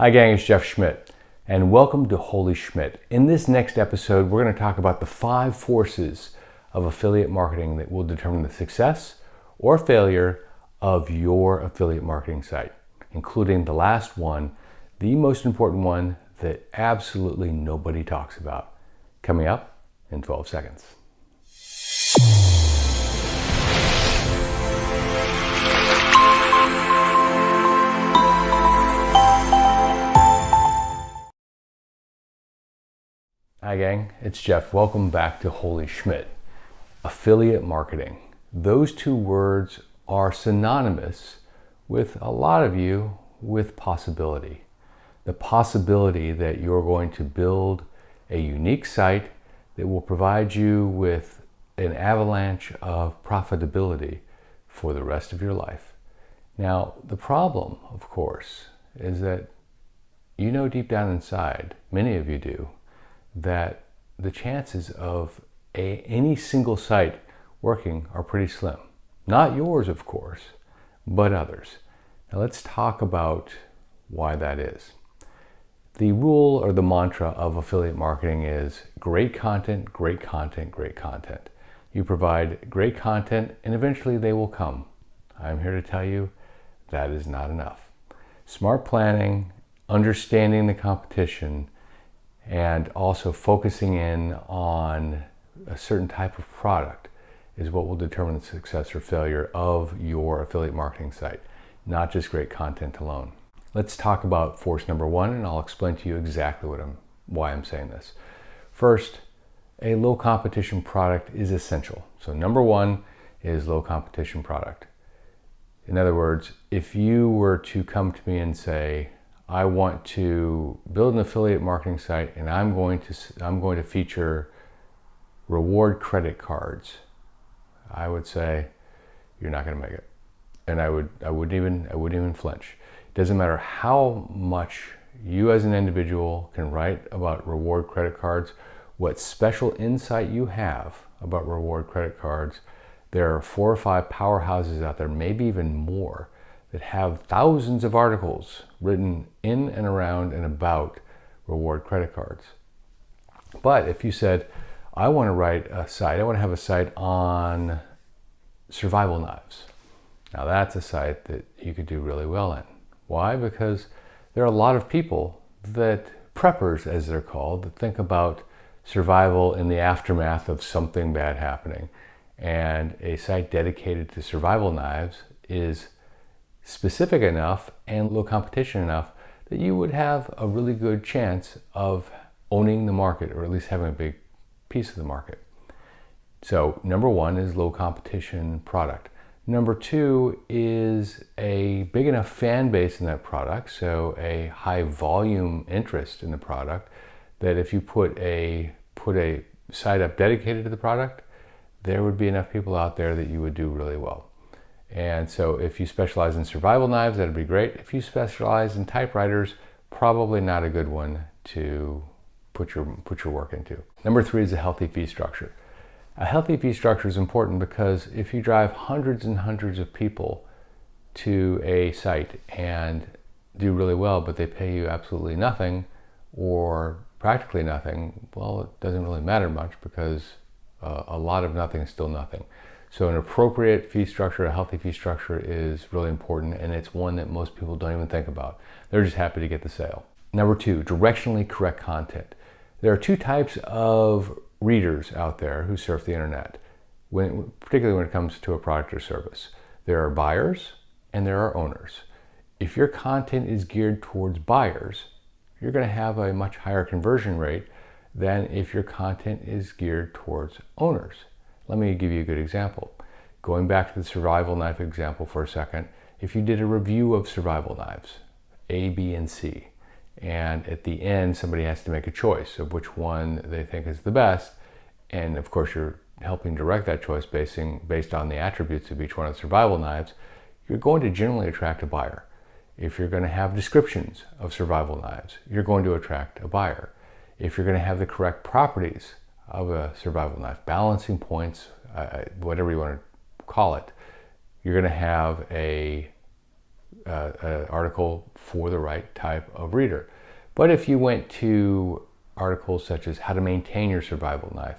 Hi gang, it's Jeff Schmidt, and welcome to Holy Schmidt. In this next episode, we're going to talk about the 5 forces of affiliate marketing that will determine the success or failure of your affiliate marketing site, including the last one, the most important one that absolutely nobody talks about, coming up in 12 seconds. Hi gang, it's Jeff. Welcome back to Holy Schmidt. Affiliate marketing. Those two words are synonymous with a lot of you with possibility. The possibility that you're going to build a unique site that will provide you with an avalanche of profitability for the rest of your life. Now, the problem, of course, is that you know deep down inside, many of you do, that the chances of any single site working are pretty slim. Not yours, of course, but others. Now let's talk about why that is. The rule or the mantra of affiliate marketing is great content, great content, great content. You provide great content and eventually they will come. I'm here to tell you that is not enough. Smart planning, understanding the competition, and also focusing in on a certain type of product is what will determine the success or failure of your affiliate marketing site, not just great content alone. Let's talk about force number 1, and I'll explain to you exactly why I'm saying this. First, a low competition product is essential. So number 1 is low competition product. In other words, if you were to come to me and say, I want to build an affiliate marketing site and I'm going to feature reward credit cards, I would say you're not going to make it. And I wouldn't even flinch. It doesn't matter how much you as an individual can write about reward credit cards, what special insight you have about reward credit cards. There are 4 or 5 powerhouses out there, maybe even more, that have thousands of articles written in and around and about reward credit cards. But if you said, I want to write a site, I want to have a site on survival knives. Now that's a site that you could do really well in. Why? Because there are a lot of people preppers as they're called, that think about survival in the aftermath of something bad happening. And a site dedicated to survival knives is specific enough and low competition enough that you would have a really good chance of owning the market, or at least having a big piece of the market. So number 1 is low competition product. Number 2 is a big enough fan base in that product, so a high volume interest in the product, that if you put a site up dedicated to the product, there would be enough people out there that you would do really well. And so if you specialize in survival knives, that'd be great. If you specialize in typewriters, probably not a good one to put your work into. Number 3 is a healthy fee structure. A healthy fee structure is important because if you drive hundreds and hundreds of people to a site and do really well, but they pay you absolutely nothing or practically nothing, well, it doesn't really matter much, because a lot of nothing is still nothing. So an appropriate fee structure, a healthy fee structure, is really important, and it's one that most people don't even think about. They're just happy to get the sale. Number 2, directionally correct content. There are 2 types of readers out there who surf the internet, particularly when it comes to a product or service. There are buyers and there are owners. If your content is geared towards buyers, you're going to have a much higher conversion rate than if your content is geared towards owners. Let me give you a good example. Going back to the survival knife example for a second, if you did a review of survival knives, A, B, and C, and at the end somebody has to make a choice of which one they think is the best, and of course you're helping direct that choice based on the attributes of each one of the survival knives, you're going to generally attract a buyer. If you're going to have descriptions of survival knives, you're going to attract a buyer. If you're going to have the correct properties of a survival knife, balancing points, whatever you want to call it, you're going to have a an article for the right type of reader. But if you went to articles such as how to maintain your survival knife,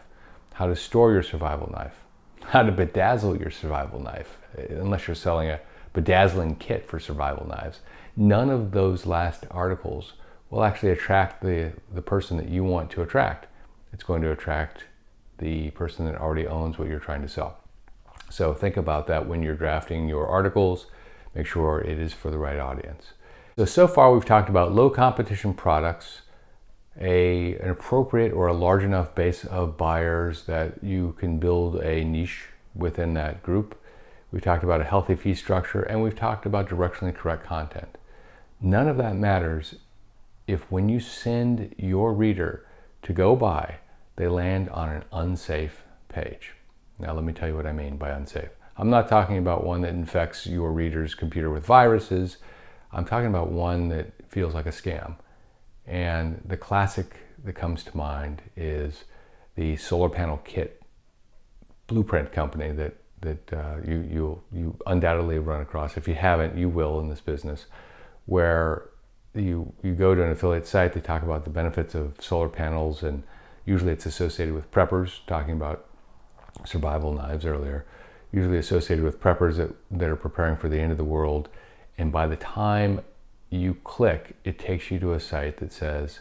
how to store your survival knife, how to bedazzle your survival knife, unless you're selling a bedazzling kit for survival knives, none of those last articles will actually attract the person that you want to attract. It's going to attract the person that already owns what you're trying to sell. So think about that when you're drafting your articles. Make sure it is for the right audience. So far we've talked about low competition products, an appropriate or a large enough base of buyers that you can build a niche within that group. We've talked about a healthy fee structure, and we've talked about directionally correct content. None of that matters if when you send your reader to go buy, they land on an unsafe page. Now let me tell you what I mean by unsafe. I'm not talking about one that infects your reader's computer with viruses. I'm talking about one that feels like a scam. And the classic that comes to mind is the solar panel kit blueprint company that you undoubtedly run across. If you haven't, you will in this business, where you go to an affiliate site, they talk about the benefits of solar panels, and usually it's associated with preppers, talking about survival knives earlier, usually associated with preppers that are preparing for the end of the world. And by the time you click, it takes you to a site that says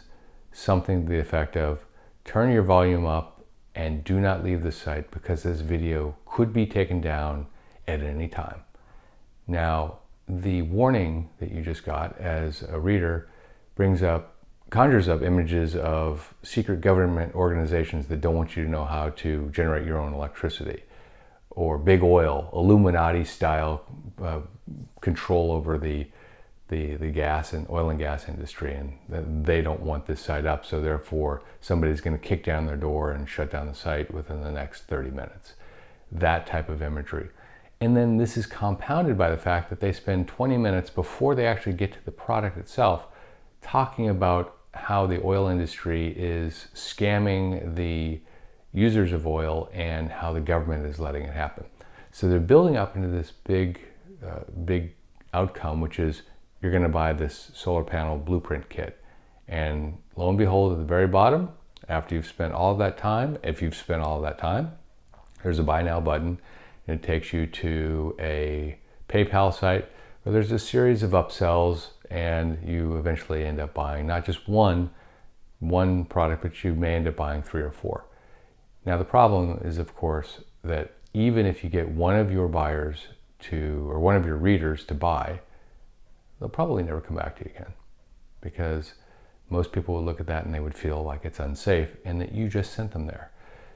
something to the effect of, turn your volume up and do not leave the site because this video could be taken down at any time. Now, the warning that you just got as a reader conjures up images of secret government organizations that don't want you to know how to generate your own electricity, or big oil, Illuminati style control over the gas and oil and gas industry, and they don't want this site up, so therefore somebody's going to kick down their door and shut down the site within the next 30 minutes. That type of imagery. And then this is compounded by the fact that they spend 20 minutes before they actually get to the product itself talking about how the oil industry is scamming the users of oil and how the government is letting it happen. So they're building up into this big outcome, which is you're going to buy this solar panel blueprint kit. And lo and behold, at the very bottom, after you've spent all of that time, if you've spent all of that time, there's a buy now button, and it takes you to a PayPal site where there's a series of upsells, and you eventually end up buying not just one product, but you may end up buying 3 or 4. Now the problem is, of course, that even if you get one of your buyers or one of your readers to buy, they'll probably never come back to you again, because most people would look at that and they would feel like it's unsafe and that you just sent them there.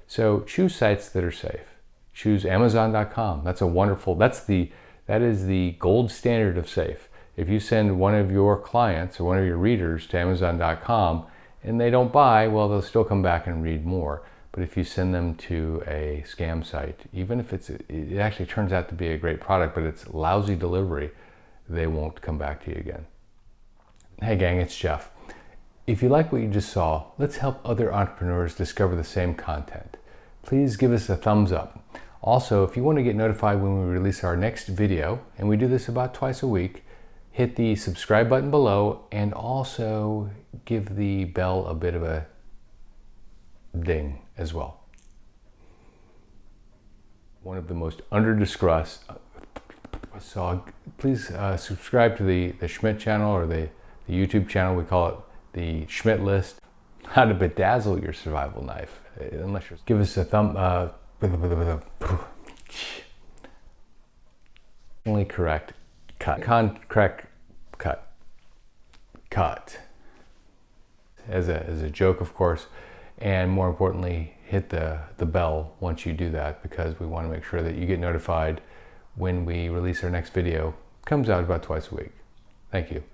So choose sites that are safe. Choose Amazon.com. That is the gold standard of safe. If you send one of your clients or one of your readers to Amazon.com and they don't buy, well, they'll still come back and read more. But if you send them to a scam site, even if it actually turns out to be a great product, but it's lousy delivery, they won't come back to you again. Hey gang, it's Jeff. If you like what you just saw, let's help other entrepreneurs discover the same content. Please give us a thumbs up. Also, if you want to get notified when we release our next video, and we do this about twice a week, hit the subscribe button below and also give the bell a bit of a ding as well. One of the most under-discussed, so please subscribe to the Schmidt channel, or the YouTube channel. We call it the Schmidt List. How to bedazzle your survival knife. Unless you're, give us a correct cut as a joke, of course, and more importantly, hit the bell once you do that, because we want to make sure that you get notified when we release our next video. It comes out about twice a week. Thank you.